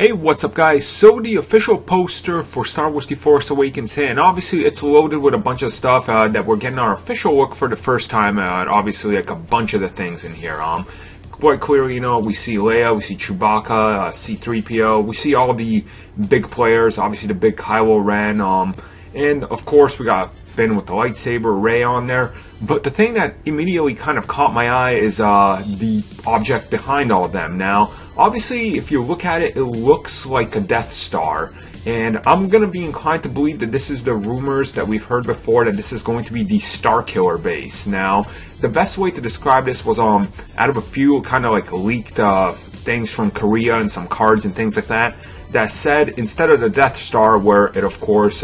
Hey, what's up guys? So the official poster for Star Wars The Force Awakens here, and obviously it's loaded with a bunch of stuff that we're getting our official look for the first time, and obviously like a bunch of the things in here. Quite clearly, we see Leia, we see Chewbacca, C-3PO, we see all the big players, obviously the big Kylo Ren, and of course we got Finn with the lightsaber, Rey on there. But the thing that immediately kind of caught my eye is the object behind all of them. Now, obviously, if you look at it, it looks like a Death Star. And I'm going to be inclined to believe that this is the rumors that we've heard before, that this is going to be the Starkiller base. Now, the best way to describe this was out of a few kind of like leaked things from Korea and some cards and things like that, that said instead of the Death Star, where it of course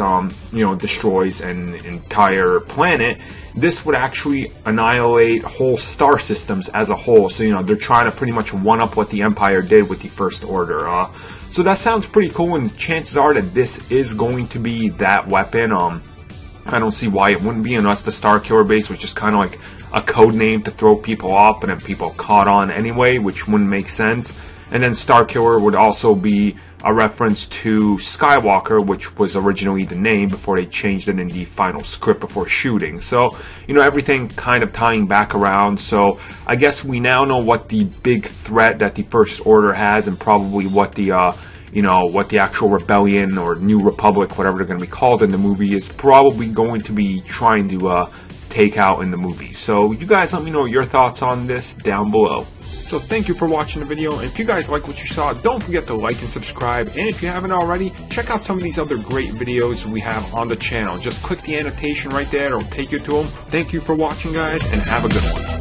destroys an entire planet, this would actually annihilate whole star systems as a whole. So they're trying to pretty much one up what the Empire did with the First Order. So that sounds pretty cool, and chances are that this is going to be that weapon. I don't see why it wouldn't be, unless the Starkiller base was just kind of like a code name to throw people off, and then people caught on anyway, which wouldn't make sense. And then Starkiller would also be a reference to Skywalker, which was originally the name before they changed it in the final script before shooting. So, everything kind of tying back around. So, I guess we now know what the big threat that the First Order has, and probably what the, what the actual rebellion or New Republic, whatever they're going to be called in the movie, is probably going to be trying to take out in the movie. So, you guys let me know your thoughts on this down below. So thank you for watching the video, and if you guys like what you saw, don't forget to like and subscribe, and if you haven't already, check out some of these other great videos we have on the channel. Just click the annotation right there, it'll take you to them. Thank you for watching guys, and have a good one.